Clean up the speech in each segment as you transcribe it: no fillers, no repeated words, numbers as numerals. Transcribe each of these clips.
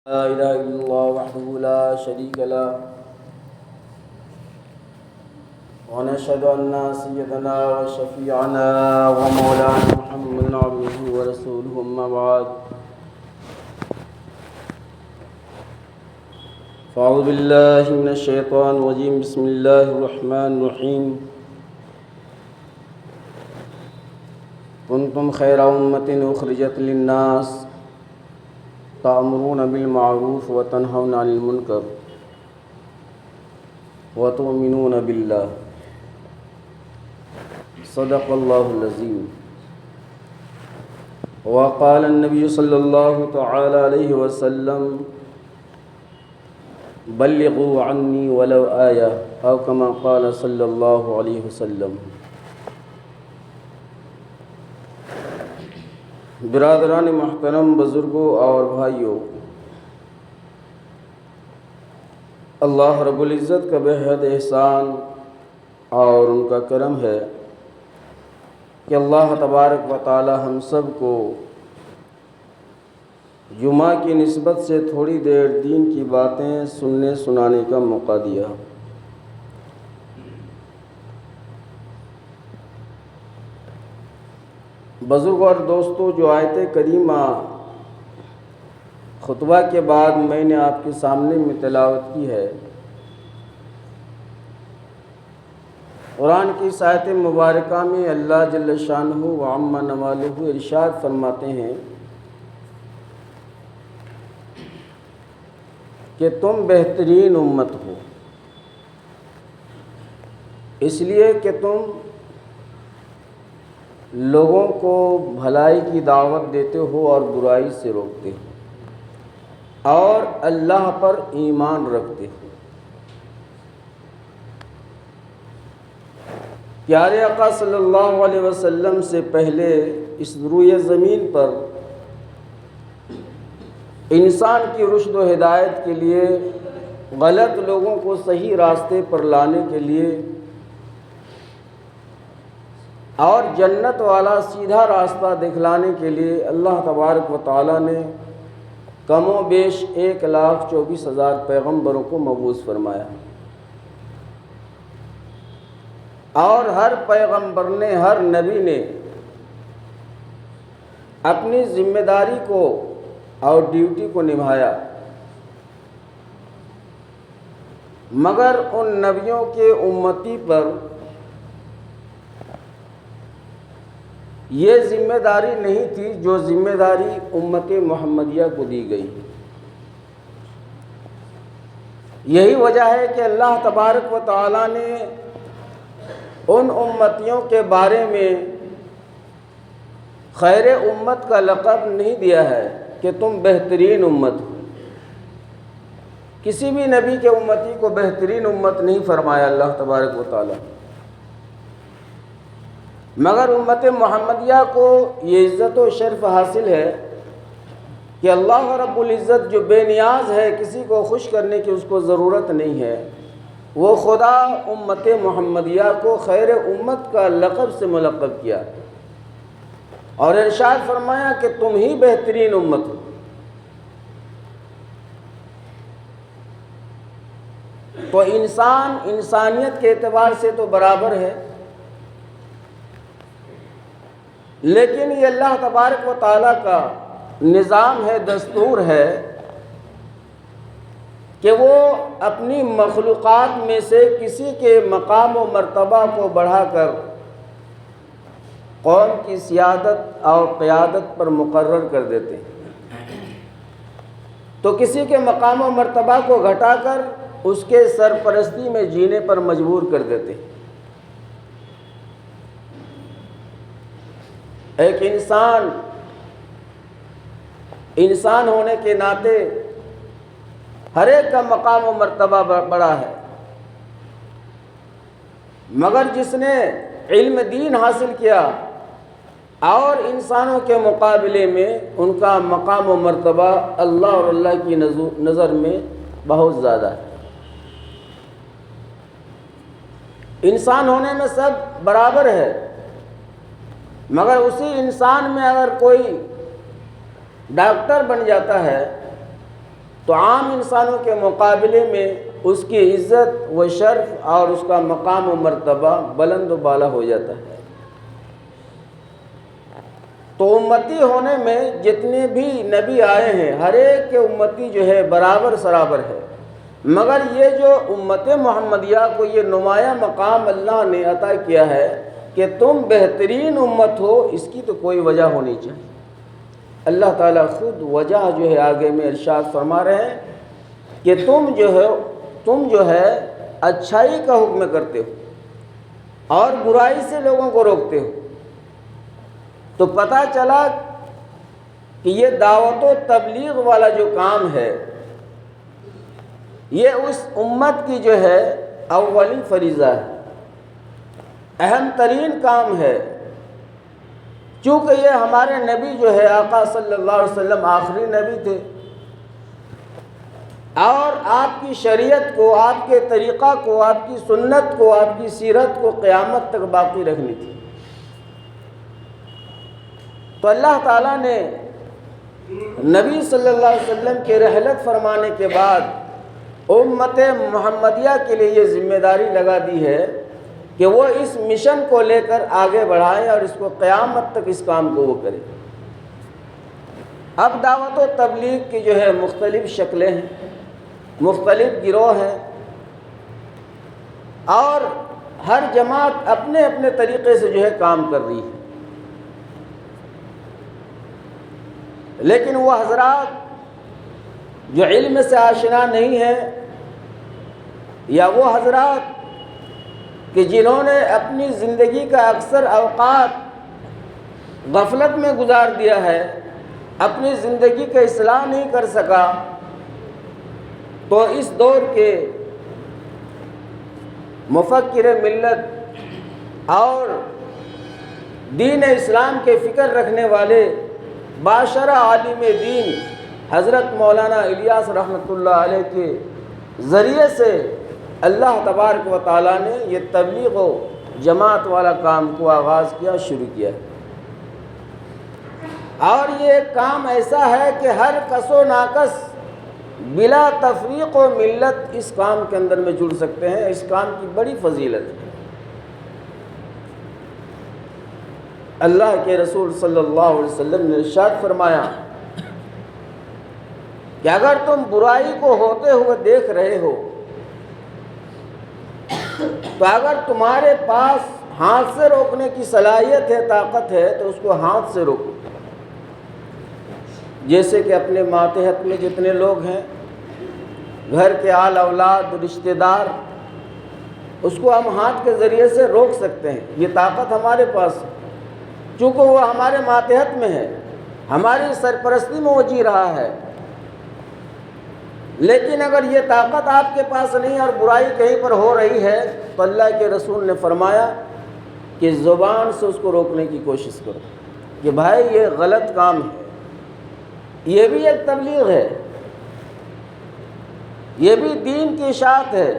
لا إله إلا الله وحده لا شريك له ونشهد أن سيدنا وشفيعنا ومولانا محمد عبده ورسوله أما بعد فأعوذ بالله من الشيطان الرجيم بسم الله الرحمن الرحيم كنتم خير أمة أخرجت للناس تأمرون بالمعروف وتنهون عن المنكر وتؤمنون بالله صدق الله العظيم. وقال النبي صلى الله تعالى عليه وسلم بلغوا عني ولو آية أو كما قال صلى الله عليه وسلم. برادران محترم، بزرگوں اور بھائیوں، اللہ رب العزت کا بے حد احسان اور ان کا کرم ہے کہ اللہ تبارک و تعالی ہم سب کو جمعہ کی نسبت سے تھوڑی دیر دین کی باتیں سننے سنانے کا موقع دیا۔ بزرگ اور دوستو، جو آیت کریمہ خطبہ کے بعد میں نے آپ کے سامنے میں تلاوت کی ہے، قرآن کی اس آیت مبارکہ میں اللہ جل شانہ و عم نوالہ ارشاد فرماتے ہیں کہ تم بہترین امت ہو، اس لیے کہ تم لوگوں کو بھلائی کی دعوت دیتے ہو اور برائی سے روکتے ہو اور اللہ پر ایمان رکھتے ہو۔ پیارے آقا صلی اللہ علیہ وسلم سے پہلے اس روئے زمین پر انسان کی رشد و ہدایت کے لیے، غلط لوگوں کو صحیح راستے پر لانے کے لیے اور جنت والا سیدھا راستہ دکھلانے کے لیے اللہ تبارک و تعالیٰ نے کم و بیش 1,24,000 پیغمبروں کو مبعوث فرمایا، اور ہر پیغمبر نے، ہر نبی نے اپنی ذمہ داری کو اور ڈیوٹی کو نبھایا، مگر ان نبیوں کے امتی پر یہ ذمہ داری نہیں تھی جو ذمہ داری امت محمدیہ کو دی گئی۔ یہی وجہ ہے کہ اللہ تبارک و تعالیٰ نے ان امتیوں کے بارے میں خیر امت کا لقب نہیں دیا ہے کہ تم بہترین امت ہو۔ کسی بھی نبی کے امتی کو بہترین امت نہیں فرمایا اللہ تبارک و تعالیٰ، مگر امت محمدیہ کو یہ عزت و شرف حاصل ہے کہ اللہ رب العزت جو بے نیاز ہے، کسی کو خوش کرنے کی اس کو ضرورت نہیں ہے، وہ خدا امت محمدیہ کو خیر امت کا لقب سے ملقب کیا اور ارشاد فرمایا کہ تم ہی بہترین امت ہو۔ تو انسان انسانیت کے اعتبار سے تو برابر ہے، لیکن یہ اللہ تبارک و تعالیٰ کا نظام ہے، دستور ہے کہ وہ اپنی مخلوقات میں سے کسی کے مقام و مرتبہ کو بڑھا کر قوم کی سیادت اور قیادت پر مقرر کر دیتے ہیں، تو کسی کے مقام و مرتبہ کو گھٹا کر اس کے سرپرستی میں جینے پر مجبور کر دیتے ہیں۔ ایک انسان ہونے کے ناطے ہر ایک کا مقام و مرتبہ بڑا ہے، مگر جس نے علم دین حاصل کیا اور انسانوں کے مقابلے میں ان کا مقام و مرتبہ اللہ اور اللہ کی نظر میں بہت زیادہ ہے۔ انسان ہونے میں سب برابر ہے، مگر اسی انسان میں اگر کوئی ڈاکٹر بن جاتا ہے تو عام انسانوں کے مقابلے میں اس کی عزت و شرف اور اس کا مقام و مرتبہ بلند و بالا ہو جاتا ہے۔ تو امتی ہونے میں جتنے بھی نبی آئے ہیں ہر ایک کے امتی جو ہے برابر سرابر ہے، مگر یہ جو امت محمدیہ کو یہ نمایاں مقام اللہ نے عطا کیا ہے کہ تم بہترین امت ہو، اس کی تو کوئی وجہ ہونی چاہیے۔ اللہ تعالیٰ خود وجہ جو ہے آگے میں ارشاد فرما رہے ہیں کہ تم جو ہے اچھائی کا حکم کرتے ہو اور برائی سے لوگوں کو روکتے ہو۔ تو پتہ چلا کہ یہ دعوت و تبلیغ والا جو کام ہے یہ اس امت کی جو ہے اولی فریضہ ہے، اہم ترین کام ہے، چونکہ یہ ہمارے نبی جو ہے آقا صلی اللہ علیہ وسلم آخری نبی تھے، اور آپ کی شریعت کو، آپ کے طریقہ کو، آپ کی سنت کو، آپ کی سیرت کو قیامت تک باقی رکھنی تھی۔ تو اللہ تعالیٰ نے نبی صلی اللہ علیہ وسلم کے رحلت فرمانے کے بعد امت محمدیہ کے لیے یہ ذمہ داری لگا دی ہے کہ وہ اس مشن کو لے کر آگے بڑھائیں اور اس کو قیامت تک اس کام کو وہ کریں۔ اب دعوت و تبلیغ کی جو ہے مختلف شکلیں ہیں، مختلف گروہ ہیں، اور ہر جماعت اپنے اپنے طریقے سے جو ہے کام کر رہی ہے۔ لیکن وہ حضرات جو علم سے آشنا نہیں ہیں، یا وہ حضرات کہ جنہوں نے اپنی زندگی کا اکثر اوقات غفلت میں گزار دیا ہے، اپنی زندگی کا اصلاح نہیں کر سکا، تو اس دور کے مفکر ملت اور دین اسلام کے فکر رکھنے والے باشرہ عالم دین حضرت مولانا الیاس رحمۃ اللہ علیہ کے ذریعے سے اللہ تبارک و تعالیٰ نے یہ تبلیغ و جماعت والا کام کو آغاز کیا، شروع کیا، اور یہ ایک کام ایسا ہے کہ ہر کس و ناکس بلا تفریق و ملت اس کام کے اندر میں جڑ سکتے ہیں۔ اس کام کی بڑی فضیلت ہے۔ اللہ کے رسول صلی اللہ علیہ وسلم نے ارشاد فرمایا کہ اگر تم برائی کو ہوتے ہوئے دیکھ رہے ہو تو اگر تمہارے پاس ہاتھ سے روکنے کی صلاحیت ہے، طاقت ہے، تو اس کو ہاتھ سے روکو۔ جیسے کہ اپنے ماتحت میں جتنے لوگ ہیں، گھر کے آل اولاد، رشتہ دار، اس کو ہم ہاتھ کے ذریعے سے روک سکتے ہیں، یہ طاقت ہمارے پاس ہے، چونکہ وہ ہمارے ماتحت میں ہے، ہماری سرپرستی میں وہ جی رہا ہے۔ لیکن اگر یہ طاقت آپ کے پاس نہیں اور برائی کہیں پر ہو رہی ہے تو اللہ کے رسول نے فرمایا کہ زبان سے اس کو روکنے کی کوشش کرو کہ بھائی یہ غلط کام ہے۔ یہ بھی ایک تبلیغ ہے، یہ بھی دین کی اشاعت ہے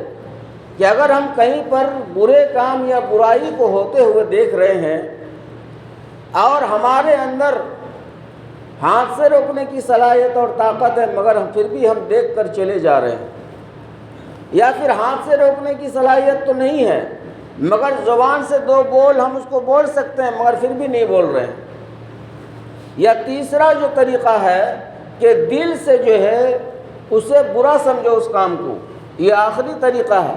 کہ اگر ہم کہیں پر برے کام یا برائی کو ہوتے ہوئے دیکھ رہے ہیں اور ہمارے اندر ہاتھ سے روکنے کی صلاحیت اور طاقت ہے، مگر پھر بھی ہم دیکھ کر چلے جا رہے ہیں، یا پھر ہاتھ سے روکنے کی صلاحیت تو نہیں ہے مگر زبان سے دو بول ہم اس کو بول سکتے ہیں مگر پھر بھی نہیں بول رہے ہیں، یا تیسرا جو طریقہ ہے کہ دل سے جو ہے اسے برا سمجھو اس کام کو، یہ آخری طریقہ ہے۔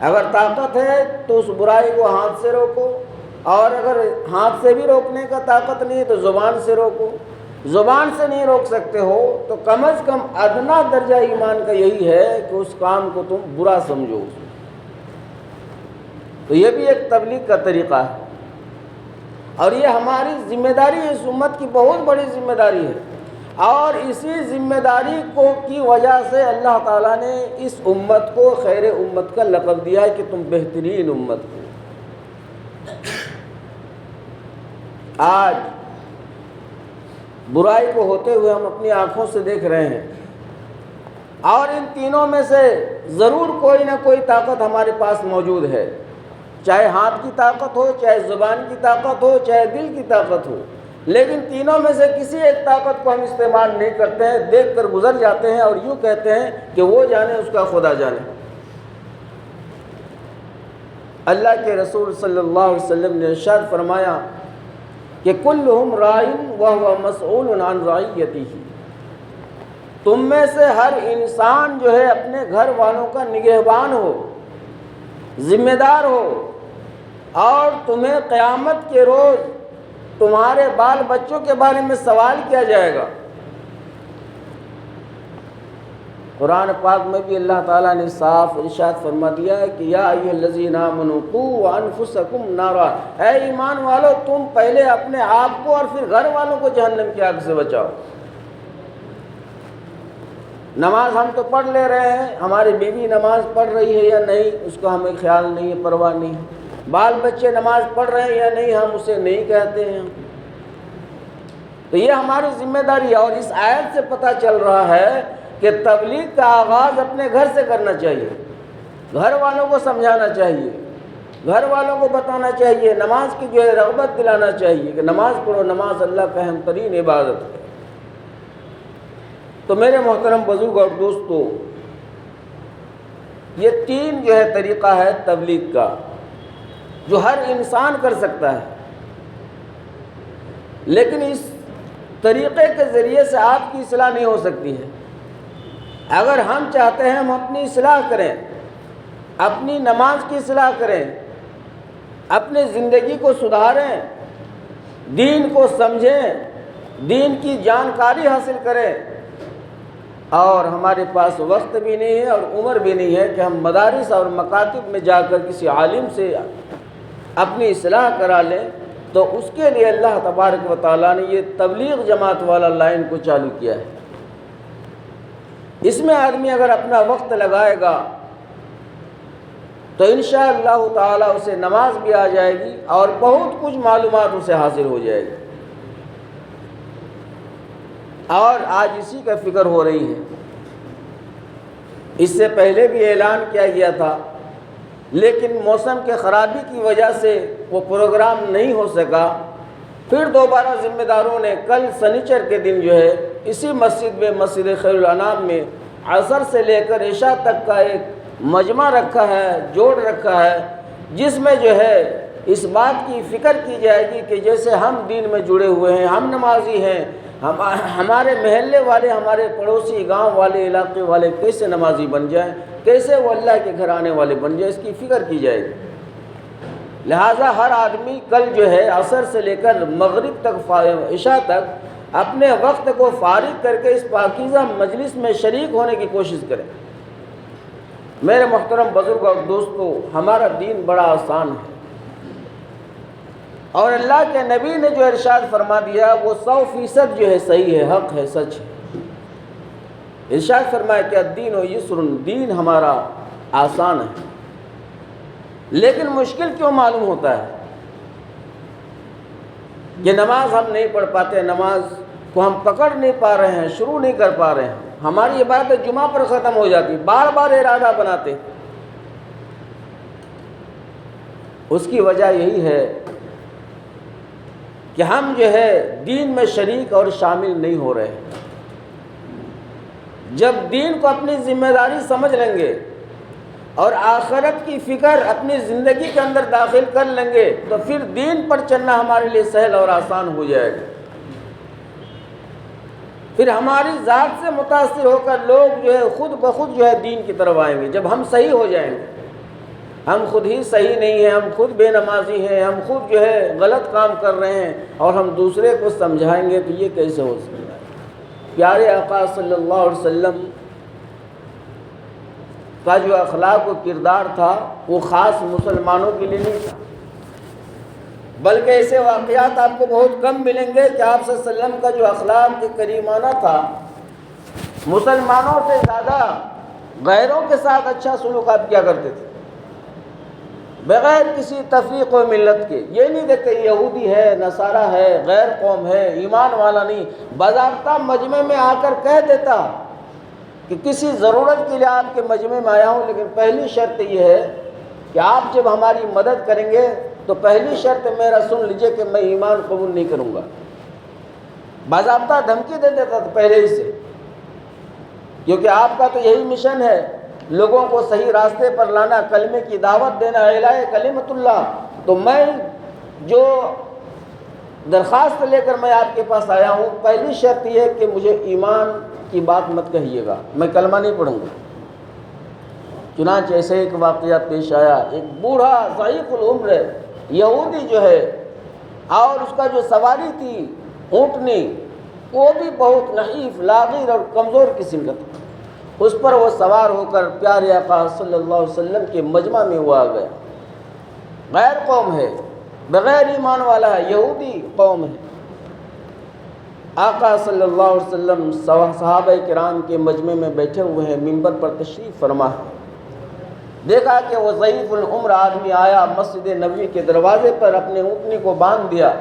اگر طاقت ہے تو اس برائی کو ہاتھ سے روکو، اور اگر ہاتھ سے بھی روکنے کا طاقت نہیں ہے تو زبان سے روکو۔ زبان سے نہیں روک سکتے ہو تو کم از کم ادنا درجہ ایمان کا یہی ہے کہ اس کام کو تم برا سمجھو۔ تو یہ بھی ایک تبلیغ کا طریقہ ہے، اور یہ ہماری ذمہ داری ہے، اس امت کی بہت بڑی ذمہ داری ہے، اور اسی ذمہ داری کی وجہ سے اللہ تعالیٰ نے اس امت کو خیر امت کا لقب دیا ہے کہ تم بہترین امت ہو۔ آج برائی کو ہوتے ہوئے ہم اپنی آنکھوں سے دیکھ رہے ہیں، اور ان تینوں میں سے ضرور کوئی نہ کوئی طاقت ہمارے پاس موجود ہے، چاہے ہاتھ کی طاقت ہو، چاہے زبان کی طاقت ہو، چاہے دل کی طاقت ہو، لیکن تینوں میں سے کسی ایک طاقت کو ہم استعمال نہیں کرتے ہیں، دیکھ کر گزر جاتے ہیں اور یوں کہتے ہیں کہ وہ جانے اس کا خدا جانے۔ اللہ کے رسول صلی اللہ علیہ وسلم نے ارشاد فرمایا کہ کلہم راعٍ وہو مسئول عن رعیتہ، تم میں سے ہر انسان جو ہے اپنے گھر والوں کا نگہبان ہو، ذمہ دار ہو، اور تمہیں قیامت کے روز تمہارے بال بچوں کے بارے میں سوال کیا جائے گا۔ قرآن پاک میں بھی اللہ تعالیٰ نے صاف ارشاد فرما دیا ہے کہ یا ایھا الذین آمنوا قوا انفسکم نارا، اے ایمان والو تم پہلے اپنے آپ کو اور پھر گھر والوں کو جہنم کی آگ سے بچاؤ۔ نماز ہم تو پڑھ لے رہے ہیں، ہماری بیوی نماز پڑھ رہی ہے یا نہیں اس کا ہمیں خیال نہیں ہے، پرواہ نہیں ہے، بال بچے نماز پڑھ رہے ہیں یا نہیں ہم اسے نہیں کہتے ہیں۔ تو یہ ہماری ذمہ داری ہے، اور اس آیت سے پتہ چل رہا ہے کہ تبلیغ کا آغاز اپنے گھر سے کرنا چاہیے، گھر والوں کو سمجھانا چاہیے، گھر والوں کو بتانا چاہیے، نماز کی جو ہے رغبت دلانا چاہیے کہ نماز پڑھو، نماز اللہ کا اہم ترین عبادت ہے۔ تو میرے محترم بزرگ اور دوستو، یہ تین جو ہے طریقہ ہے تبلیغ کا جو ہر انسان کر سکتا ہے، لیکن اس طریقے کے ذریعے سے آپ کی اصلاح نہیں ہو سکتی ہے۔ اگر ہم چاہتے ہیں ہم اپنی اصلاح کریں، اپنی نماز کی اصلاح کریں، اپنی زندگی کو سدھاریں، دین کو سمجھیں، دین کی جانکاری حاصل کریں، اور ہمارے پاس وقت بھی نہیں ہے اور عمر بھی نہیں ہے کہ ہم مدارس اور مکاتب میں جا کر کسی عالم سے اپنی اصلاح کرا لیں، تو اس کے لیے اللہ تبارک و تعالیٰ نے یہ تبلیغ جماعت والا لائن کو چالو کیا ہے۔ اس میں آدمی اگر اپنا وقت لگائے گا تو انشاءاللہ تعالیٰ اسے نماز بھی آ جائے گی اور بہت کچھ معلومات اسے حاصل ہو جائے گی۔ اور آج اسی کا فکر ہو رہی ہے، اس سے پہلے بھی اعلان کیا گیا تھا، لیکن موسم کے خرابی کی وجہ سے وہ پروگرام نہیں ہو سکا۔ پھر دوبارہ ذمہ داروں نے کل سنیچر کے دن جو ہے اسی مسجد میں، مسجد خیر الانام میں عصر سے لے کر عشاء تک کا ایک مجمع رکھا ہے، جوڑ رکھا ہے، جس میں جو ہے اس بات کی فکر کی جائے گی کہ جیسے ہم دین میں جڑے ہوئے ہیں، ہم نمازی ہیں، ہمارے محلے والے، ہمارے پڑوسی، گاؤں والے، علاقے والے کیسے نمازی بن جائیں، کیسے وہ اللہ کے گھر آنے والے بن جائیں، اس کی فکر کی جائے گی۔ لہٰذا ہر آدمی کل جو ہے عصر سے لے کر مغرب تک، عشاء تک اپنے وقت کو فارغ کر کے اس پاکیزہ مجلس میں شریک ہونے کی کوشش کریں۔ میرے محترم بزرگ اور دوستو، ہمارا دین بڑا آسان ہے، اور اللہ کے نبی نے جو ارشاد فرما دیا وہ 100% جو ہے صحیح ہے، حق ہے، سچ ہے۔ ارشاد فرمایا کہ الدین و یسر، دین ہمارا آسان ہے، لیکن مشکل کیوں معلوم ہوتا ہے کہ نماز ہم نہیں پڑھ پاتے، نماز کو ہم پکڑ نہیں پا رہے ہیں، شروع نہیں کر پا رہے ہیں، ہماری عبادت جمعہ پر ختم ہو جاتی، بار بار ارادہ بناتے۔ اس کی وجہ یہی ہے کہ ہم جو ہے دین میں شریک اور شامل نہیں ہو رہے ہیں۔ جب دین کو اپنی ذمہ داری سمجھ لیں گے اور آخرت کی فکر اپنی زندگی کے اندر داخل کر لیں گے تو پھر دین پر چلنا ہمارے لیے سہل اور آسان ہو جائے گا۔ پھر ہماری ذات سے متاثر ہو کر لوگ جو ہے خود بخود جو ہے دین کی طرف آئیں گے، جب ہم صحیح ہو جائیں گے۔ ہم خود ہی صحیح نہیں ہیں، ہم خود بے نمازی ہیں، ہم خود جو ہے غلط کام کر رہے ہیں، اور ہم دوسرے کو سمجھائیں گے تو یہ کیسے ہو سکتا ہے؟ پیارے آقا صلی اللہ علیہ وسلم کا جو اخلاق و کردار تھا وہ خاص مسلمانوں کے لیے نہیں تھا، بلکہ ایسے واقعات آپ کو بہت کم ملیں گے کہ آپ صلی اللہ علیہ وسلم کا جو اخلاق کریمانہ تھا، مسلمانوں سے زیادہ غیروں کے ساتھ اچھا سلوک آپ کیا کرتے تھے، بغیر کسی تفریق و ملت کے۔ یہ نہیں دیکھتے یہودی ہے، نصارہ ہے، غیر قوم ہے، ایمان والا نہیں، باضابطہ مجمع میں آ کر کہہ دیتا کہ کسی ضرورت کے لیے آپ کے مجمع میں آیا ہوں، لیکن پہلی شرط یہ ہے کہ آپ جب ہماری مدد کریں گے تو پہلی شرط میرا سن لیجئے کہ میں ایمان قبول نہیں کروں گا۔ باضابطہ دھمکی دے دیتا تھا پہلے ہی سے، کیونکہ آپ کا تو یہی مشن ہے، لوگوں کو صحیح راستے پر لانا، کلمے کی دعوت دینا، اعلاء کلمت اللہ۔ تو میں جو درخواست لے کر میں آپ کے پاس آیا ہوں، پہلی شرط یہ ہے کہ مجھے ایمان کی بات مت کہیے گا، میں کلمہ نہیں پڑھوں گا۔ چنانچہ ایسے ایک واقعہ پیش آیا، ایک بوڑھا ضعیف العمر یہودی جو ہے، اور اس کا جو سواری تھی اونٹنی، وہ بھی بہت نحیف، لاغر اور کمزور قسم کا تھا۔ اس پر وہ سوار ہو کر پیارے آقا صلی اللہ علیہ وسلم کے مجمع میں وہ آ گیا۔ غیر قوم ہے، بغیر ایمان والا ہے، یہودی قوم ہے۔ آقا صلی اللہ علیہ وسلم صحابہ کرام کے مجمع میں بیٹھے ہوئے ہیں، منبر پر تشریف فرما ہے۔ دیکھا کہ وہ ضعیف العمر آدمی آیا، مسجد نبوی کے دروازے پر اپنے اونٹنی کو باندھ دیا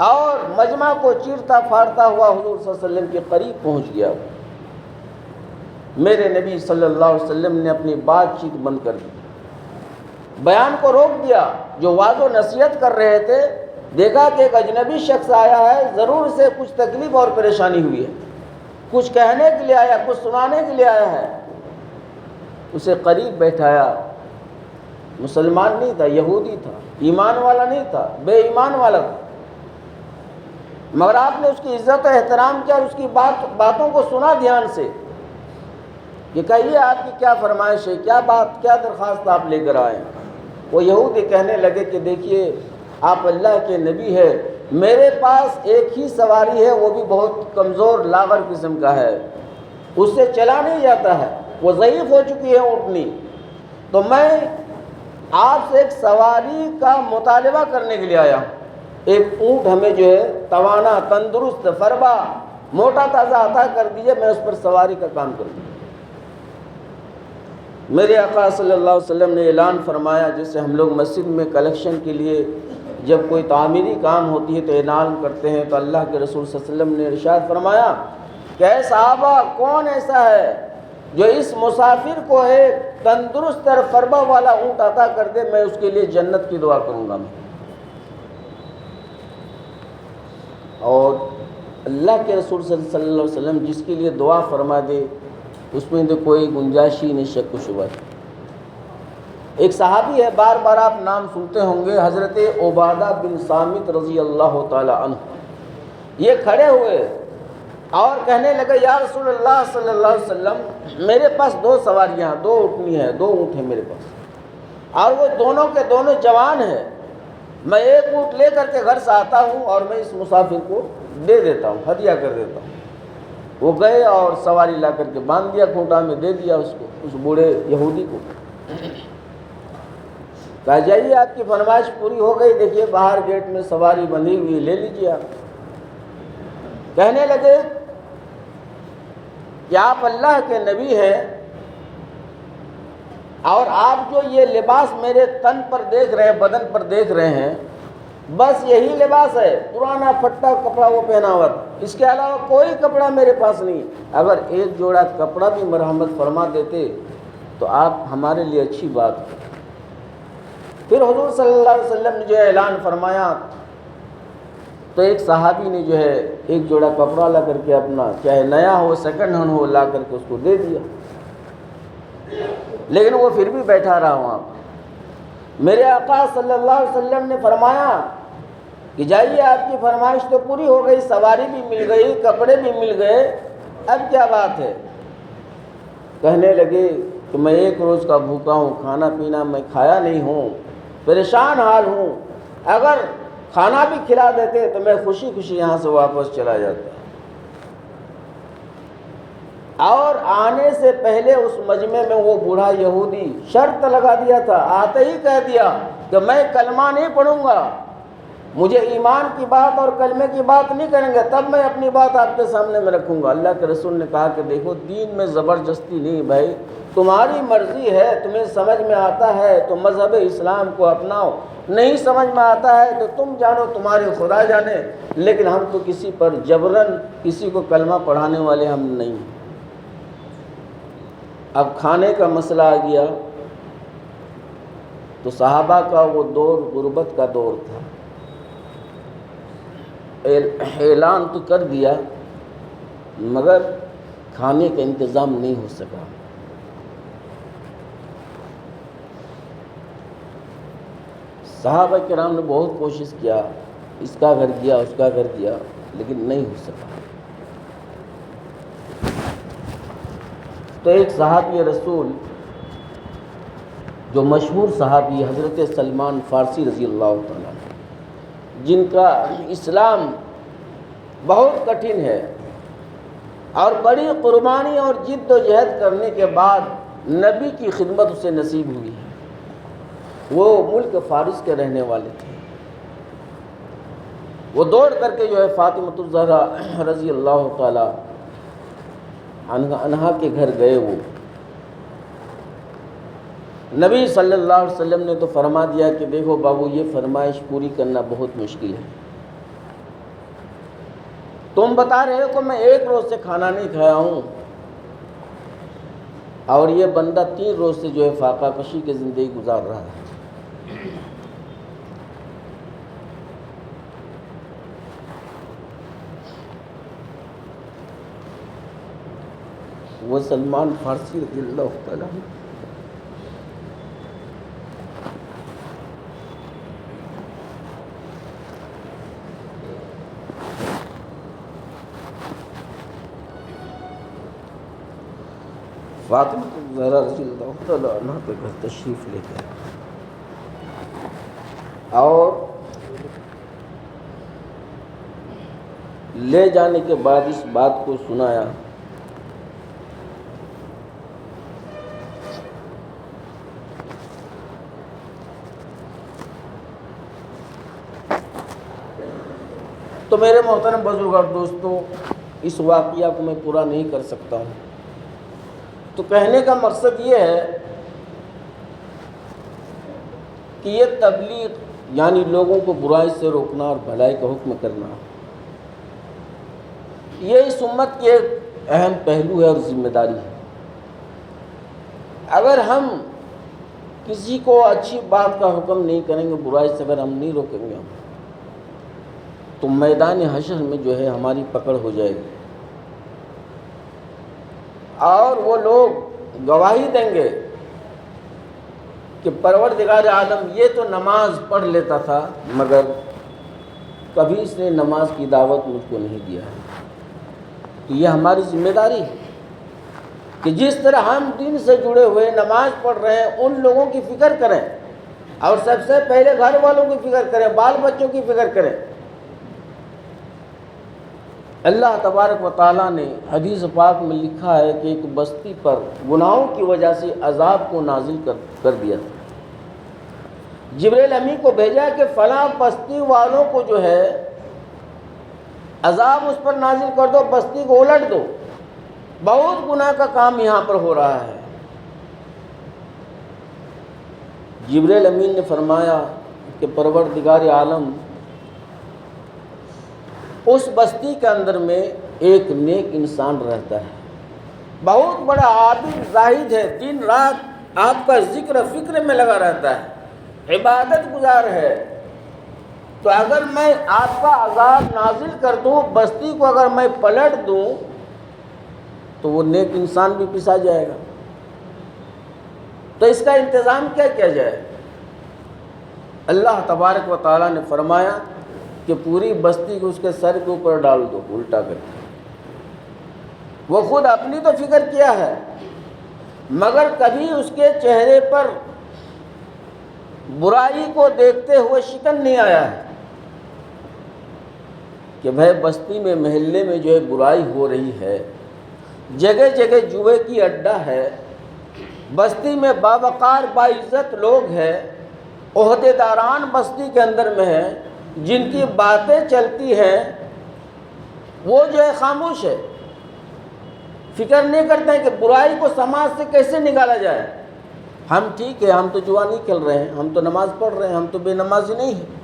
اور مجمع کو چیرتا پھاڑتا ہوا حضور صلی اللہ علیہ وسلم کے قریب پہنچ گیا۔ میرے نبی صلی اللہ علیہ وسلم نے اپنی بات چیت بند کر دی، بیان کو روک دیا۔ جو واضح و نصیحت کر رہے تھے، دیکھا کہ ایک اجنبی شخص آیا ہے، ضرور سے کچھ تکلیف اور پریشانی ہوئی ہے، کچھ کہنے کے لیے آیا، کچھ سنانے کے لیے آیا ہے۔ اسے قریب بیٹھایا، مسلمان نہیں تھا، یہودی تھا، ایمان والا نہیں تھا، بے ایمان والا تھا، مگر آپ نے اس کی عزت و احترام کیا اور اس کی باتوں کو سنا دھیان سے کہ کہیے آپ کی کیا فرمائش ہے، کیا بات، کیا درخواست آپ لے کر آئے۔ وہ یہودی کہنے لگے کہ دیکھیے آپ اللہ کے نبی ہے، میرے پاس ایک ہی سواری ہے، وہ بھی بہت کمزور لاغر قسم کا ہے، اس سے چلا نہیں جاتا ہے، وہ ضعیف ہو چکی ہے اونٹنی، تو میں آپ سے ایک سواری کا مطالبہ کرنے کے لیے آیا ہوں۔ ایک اونٹ ہمیں جو ہے توانا، تندرست، فربا، موٹا تازہ عطا کر دیجئے، میں اس پر سواری کا کام کروں۔ میرے آقا صلی اللہ علیہ وسلم نے اعلان فرمایا، جیسے ہم لوگ مسجد میں کلیکشن کے لیے جب کوئی تعمیری کام ہوتی ہے تو اعلان کرتے ہیں، تو اللہ کے رسول صلی اللہ علیہ وسلم نے ارشاد فرمایا کہ اے صحابہ، کون ایسا ہے جو اس مسافر کو ایک تندرست اور فربا والا اونٹ عطا کر دے، میں اس کے لیے جنت کی دعا کروں گا۔ میں اور اللہ کے رسول صلی اللہ علیہ وسلم جس کے لیے دعا فرما دے، اس میں تو کوئی گنجائش ہی نہیں، شک و شبہ۔ ایک صحابی ہے، بار بار آپ نام سنتے ہوں گے، حضرت عبادہ بن صامت رضی اللہ تعالی عنہ۔ یہ کھڑے ہوئے اور کہنے لگے یا رسول اللہ صلی اللہ علیہ وسلم، میرے پاس دو سواریاں، دو اونٹنی ہیں، دو اونٹ ہیں میرے پاس، اور وہ دونوں کے دونوں جوان ہیں، میں ایک اونٹ لے کر کے گھر سے آتا ہوں اور میں اس مسافر کو دے دیتا ہوں، ہدیہ کر دیتا ہوں۔ وہ گئے اور سواری لا کر کے باندھ دیا، کھوٹا میں دے دیا اس کو، اس بوڑھے یہودی کو۔ کہا جائیے آپ کی فرمائش پوری ہو گئی، دیکھیے باہر گیٹ میں سواری بندھی ہوئی، لے لیجیے آپ۔ کہنے لگے کہ آپ اللہ کے نبی ہیں، اور آپ جو یہ لباس میرے تن پر دیکھ رہے ہیں، بدن پر دیکھ رہے ہیں، بس یہی لباس ہے، پرانا پھٹا کپڑا وہ پہنا ہوا تھا، اس کے علاوہ کوئی کپڑا میرے پاس نہیں۔ اگر ایک جوڑا کپڑا بھی مرحمت فرما دیتے تو آپ ہمارے لیے اچھی بات ہے۔ پھر حضور صلی اللہ علیہ وسلم نے جو اعلان فرمایا، تو ایک صحابی نے جو ہے ایک جوڑا کپڑا لا کر کے اپنا، چاہے نیا ہو سیکنڈ ہینڈ ہو، لا کر کے اس کو دے دیا، لیکن وہ پھر بھی بیٹھا رہا وہاں۔ میرے آقا صلی اللہ علیہ وسلم نے فرمایا کہ جائیے آپ کی فرمائش تو پوری ہو گئی، سواری بھی مل گئی، کپڑے بھی مل گئے، اب کیا بات ہے؟ کہنے لگے کہ میں ایک روز کا بھوکا ہوں، کھانا پینا میں کھایا نہیں ہوں، پریشان حال ہوں، اگر کھانا بھی کھلا دیتے تو میں خوشی خوشی یہاں سے واپس چلا جاتا۔ اور آنے سے پہلے اس مجمع میں وہ بوڑھا یہودی شرط لگا دیا تھا، آتے ہی کہہ دیا کہ میں کلمہ نہیں پڑھوں گا، مجھے ایمان کی بات اور کلمے کی بات نہیں کریں گے، تب میں اپنی بات آپ کے سامنے میں رکھوں گا۔ اللہ کے رسول نے کہا کہ دیکھو، دین میں زبردستی نہیں بھائی، تمہاری مرضی ہے، تمہیں سمجھ میں آتا ہے تو مذہب اسلام کو اپناؤ، نہیں سمجھ میں آتا ہے تو تم جانو، تمہارے خدا جانے، لیکن ہم تو کسی پر جبراً کسی کو کلمہ پڑھانے والے ہم نہیں۔ اب کھانے کا مسئلہ آ گیا تو صحابہ کا وہ دور غربت کا دور تھا، اعلان تو کر دیا مگر کھانے کا انتظام نہیں ہو سکا۔ صحابہ کرام نے بہت کوشش کیا، اس کا گھر گیا اس کا گھر گیا، لیکن نہیں ہو سکا۔ تو ایک صحابی رسول جو مشہور صحابی حضرت سلمان فارسی رضی اللہ تعالیٰ عنہ، جن کا اسلام بہت کٹھن ہے اور بڑی قربانی اور جد و جہد کرنے کے بعد نبی کی خدمت اسے نصیب ہوئی ہے۔ وہ ملک فارس کے رہنے والے تھے۔ وہ دوڑ کر کے جو ہے فاطمۃ الزہرا رضی اللہ تعالی عنہا کے گھر گئے۔ وہ نبی صلی اللہ علیہ وسلم نے تو فرما دیا کہ دیکھو بابو، یہ فرمائش پوری کرنا بہت مشکل ہے۔ تم بتا رہے ہو کہ میں 1 روز سے کھانا نہیں کھایا ہوں، اور یہ بندہ 3 روز سے جو ہے فاقہ کشی کی زندگی گزار رہا ہے۔ وہ سلمان فارسی رضی اللہ تعالیٰ فاطمہ الزہرا رضی اللہ تعالیٰ عنہ کے گھر تشریف لے گئے اور لے جانے کے بعد اس بات کو سنایا تو میرے محترم بزرگ اور دوستو، اس واقعہ کو میں پورا نہیں کر سکتا ہوں۔ تو کہنے کا مقصد یہ ہے کہ یہ تبلیغ یعنی لوگوں کو برائی سے روکنا اور بھلائی کا حکم کرنا، یہ اس امت کی ایک اہم پہلو ہے اور ذمہ داری ہے۔ اگر ہم کسی کو اچھی بات کا حکم نہیں کریں گے، برائی سے اگر ہم نہیں روکیں گے، تو میدان حشر میں جو ہے ہماری پکڑ ہو جائے گی، اور وہ لوگ گواہی دیں گے کہ پروردگار عالم یہ تو نماز پڑھ لیتا تھا مگر کبھی اس نے نماز کی دعوت مجھ کو نہیں دیا ہے۔ تو یہ ہماری ذمہ داری ہے کہ جس طرح ہم دین سے جڑے ہوئے نماز پڑھ رہے ہیں، ان لوگوں کی فکر کریں، اور سب سے پہلے گھر والوں کی فکر کریں، بال بچوں کی فکر کریں۔ اللہ تبارک و تعالیٰ نے حدیث پاک میں لکھا ہے کہ ایک بستی پر گناہوں کی وجہ سے عذاب کو نازل کر دیا تھا۔ جبریل امین کو بھیجا کہ فلاں بستی والوں کو جو ہے عذاب اس پر نازل کر دو، بستی کو الٹ دو، بہت گناہ کا کام یہاں پر ہو رہا ہے۔ جبریل امین نے فرمایا کہ پروردگار عالم، اس بستی کے اندر میں ایک نیک انسان رہتا ہے، بہت بڑا عابد زاہد ہے، دن رات آپ کا ذکر فکر میں لگا رہتا ہے، عبادت گزار ہے۔ تو اگر میں آپ کا عذاب نازل کر دوں، بستی کو اگر میں پلٹ دوں، تو وہ نیک انسان بھی پسا جائے گا۔ تو اس کا انتظام کیا کیا جائے؟ اللہ تبارک و تعالیٰ نے فرمایا کہ پوری بستی کو اس کے سر کے اوپر ڈال دو، الٹا کر کے۔ وہ خود اپنی تو فکر کیا ہے، مگر کبھی اس کے چہرے پر برائی کو دیکھتے ہوئے شکن نہیں آیا ہے کہ بھائی بستی میں محلے میں جو ہے برائی ہو رہی ہے، جگہ جگہ جوئے کی اڈا ہے، بستی میں باوقار باعزت لوگ ہیں، عہدے داران بستی کے اندر میں ہیں، جن کی باتیں چلتی ہیں وہ جو ہے خاموش ہے، فکر نہیں کرتے ہیں کہ برائی کو سماج سے کیسے نکالا جائے۔ ہم ٹھیک ہے، ہم تو جوا نہیں کھیل رہے ہیں، ہم تو نماز پڑھ رہے ہیں، ہم تو بے نمازی نہیں ہیں،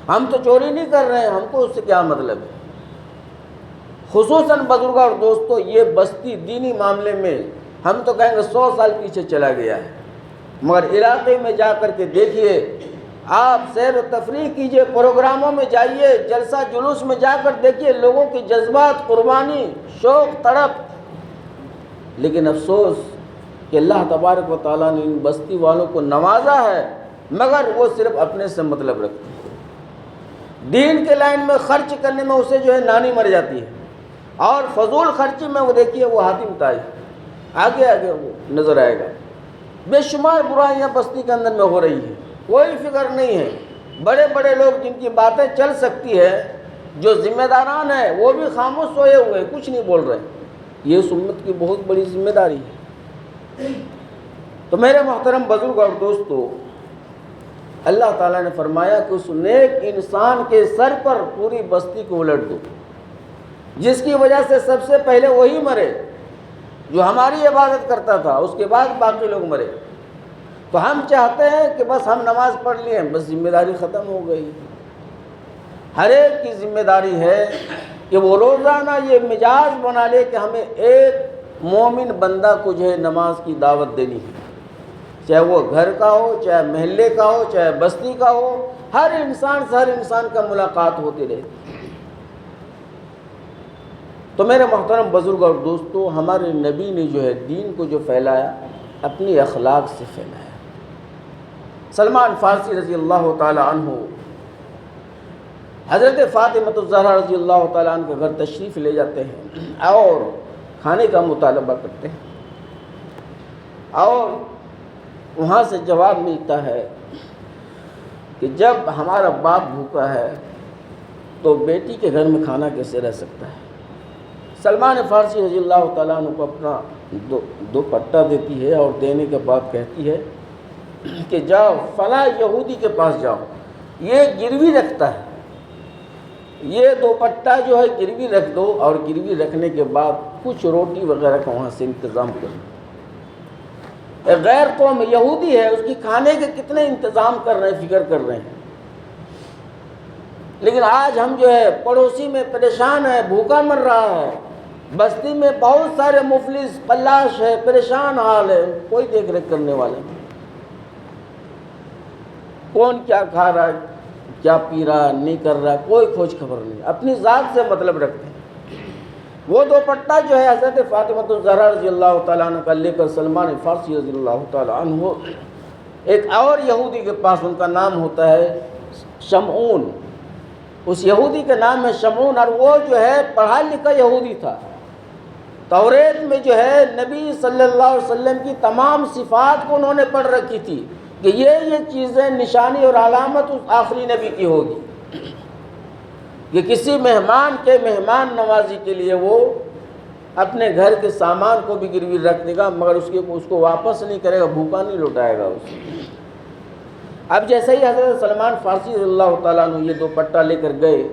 ہم تو چوری نہیں کر رہے ہیں، ہم کو اس سے کیا مطلب ہے۔ خصوصاً بزرگوں اور دوستوں، یہ بستی دینی معاملے میں ہم تو کہیں گے 100 سال پیچھے چلا گیا ہے، مگر علاقے میں جا کر کے دیکھیے آپ سیر و تفریح کیجئے، پروگراموں میں جائیے، جلسہ جلوس میں جا کر دیکھیے لوگوں کی جذبات، قربانی، شوق، تڑپ. لیکن افسوس کہ اللہ تبارک و تعالیٰ نے ان بستی والوں کو نوازا ہے، مگر وہ صرف اپنے سے مطلب رکھتے ہیں. دین کے لائن میں خرچ کرنے میں اسے جو ہے نانی مر جاتی ہے، اور فضول خرچی میں وہ دیکھیے وہ حاتم طائی آگے آگے وہ نظر آئے گا. بے شمار برائیاں بستی کے اندر میں ہو رہی ہیں، کوئی فکر نہیں ہے. بڑے بڑے لوگ جن کی باتیں چل سکتی ہے، جو ذمہ داران ہیں، وہ بھی خاموش سوئے ہوئے ہیں، کچھ نہیں بول رہے. یہ اس امت کی بہت بڑی ذمہ داری ہے. تو میرے محترم بزرگ اور دوستو، اللہ تعالیٰ نے فرمایا کہ اس نیک انسان کے سر پر پوری بستی کو الٹ دو، جس کی وجہ سے سب سے پہلے وہی مرے جو ہماری عبادت کرتا تھا، اس کے بعد باقی لوگ مرے. تو ہم چاہتے ہیں کہ بس ہم نماز پڑھ لیے، بس ذمہ داری ختم ہو گئی. ہر ایک کی ذمہ داری ہے کہ وہ روزانہ یہ مزاج بنا لے کہ ہمیں ایک مومن بندہ کو جو ہے نماز کی دعوت دینی ہے، چاہے وہ گھر کا ہو، چاہے محلے کا ہو، چاہے بستی کا ہو. ہر انسان سے ہر انسان کا ملاقات ہوتی رہے. تو میرے محترم بزرگ اور دوستو، ہمارے نبی نے جو ہے دین کو جو پھیلایا، اپنی اخلاق سے پھیلایا. سلمان فارسی رضی اللہ تعالی عنہ حضرت فاطمۃ الزہرا رضی اللہ تعالی عنہ کے گھر تشریف لے جاتے ہیں اور کھانے کا مطالبہ کرتے ہیں، اور وہاں سے جواب ملتا ہے کہ جب ہمارا باپ بھوکا ہے تو بیٹی کے گھر میں کھانا کیسے رہ سکتا ہے. سلمان فارسی رضی اللہ تعالیٰ عنہ کو اپنا دو پٹا دیتی ہے اور دینے کے بعد کہتی ہے کہ جاؤ فلاں یہودی کے پاس جاؤ، یہ گروی رکھتا ہے، یہ دو پٹا جو ہے گروی رکھ دو، اور گروی رکھنے کے بعد کچھ روٹی وغیرہ کا وہاں سے انتظام کرو. غیر قوم یہودی ہے، اس کی کھانے کے کتنے انتظام کر رہے ہیں، فکر کر رہے ہیں. لیکن آج ہم جو ہے پڑوسی میں پریشان ہے، بھوکا مر رہا ہے، بستی میں بہت سارے مفلس پلاش ہے، پریشان حال ہے، کوئی دیکھ ریکھ کرنے والے نہیں. کون کیا کھا رہا ہے، کیا پی رہا، نہیں کر رہا، کوئی کھوج خبر نہیں، اپنی ذات سے مطلب رکھتے ہیں. وہ دو پٹا جو ہے حضرت فاطمۃ الزہرا رضی اللہ تعالیٰ عنہ کا لے کر سلمان فارسی رضی اللہ تعالیٰ عنہ ایک اور یہودی کے پاس، ان کا نام ہوتا ہے شمعون. اس یہودی کے نام ہے شمعون، اور وہ جو ہے پڑھا لکھا یہودی تھا. توریت میں جو ہے نبی صلی اللہ علیہ وسلم کی تمام صفات کو انہوں نے پڑھ رکھی تھی کہ یہ چیزیں نشانی اور علامت اس آخری نبی کی ہوگی، کہ کسی مہمان کے مہمان نوازی کے لیے وہ اپنے گھر کے سامان کو بھی گروی رکھ دے گا، مگر اس کو واپس نہیں کرے گا، بھوکا نہیں لوٹائے گا اسے. اب جیسے ہی حضرت سلمان فارسی رضی اللہ تعالیٰ عنہ یہ دو پٹا لے کر گئے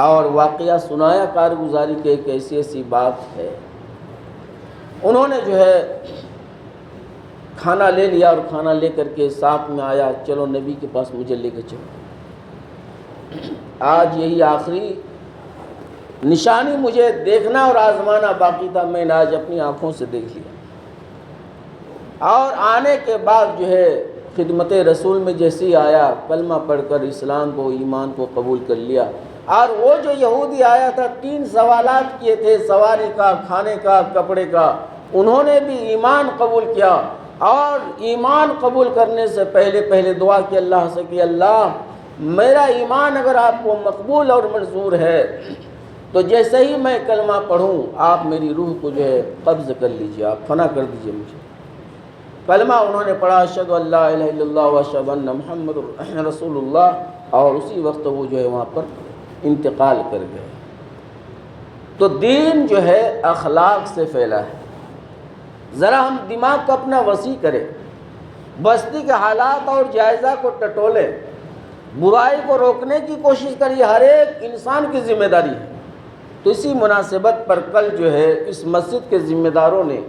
اور واقعہ سنایا کارگزاری کے ایک ایسی بات ہے، انہوں نے جو ہے کھانا لے لیا اور کھانا لے کر کے ساتھ میں آیا، چلو نبی کے پاس مجھے لے کے چلو، آج یہی آخری نشانی مجھے دیکھنا اور آزمانا باقی تھا، میں نے آج اپنی آنکھوں سے دیکھ لیا. اور آنے کے بعد جو ہے خدمت رسول میں جیسے ہی آیا، کلمہ پڑھ کر اسلام کو، ایمان کو قبول کر لیا. اور وہ جو یہودی آیا تھا 3 سوالات کیے تھے، سواری کا، کھانے کا، کپڑے کا، انہوں نے بھی ایمان قبول کیا. اور ایمان قبول کرنے سے پہلے دعا کی اللہ سے کہ اللہ میرا ایمان اگر آپ کو مقبول اور منظور ہے تو جیسے ہی میں کلمہ پڑھوں آپ میری روح کو جو ہے قبض کر لیجیے، آپ فنا کر دیجیے مجھے. کلمہ انہوں نے پڑھا، اشہد ان لا الہ الا اللہ و اشہد ان محمد رسول اللہ، اور اسی وقت وہ جو ہے وہاں پر انتقال کر گئے. تو دین جو ہے اخلاق سے پھیلا ہے. ذرا ہم دماغ کو اپنا وسیع کریں، بستی کے حالات اور جائزہ کو ٹٹولیں، برائی کو روکنے کی کوشش کریے. ہر ایک انسان کی ذمہ داری ہے. تو اسی مناسبت پر کل جو ہے اس مسجد کے ذمہ داروں نے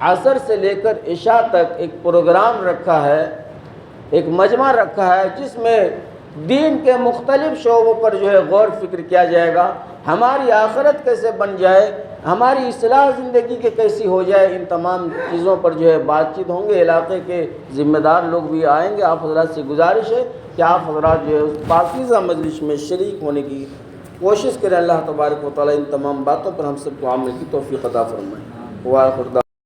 عصر سے لے کر عشاء تک ایک پروگرام رکھا ہے، ایک مجمع رکھا ہے، جس میں دین کے مختلف شعبوں پر جو ہے غور فکر کیا جائے گا. ہماری آخرت کیسے بن جائے، ہماری اصلاح زندگی کے کیسی ہو جائے، ان تمام چیزوں پر جو ہے بات چیت ہوں گے۔ علاقے کے ذمہ دار لوگ بھی آئیں گے۔ آپ حضرات سے گزارش ہے کہ آپ حضرات جو ہے اس پاکیزہ مجلس میں شریک ہونے کی کوشش کریں۔ اللہ تبارک و تعالیٰ ان تمام باتوں پر ہم سب کو عمل کی توفیق عطا فرمائے۔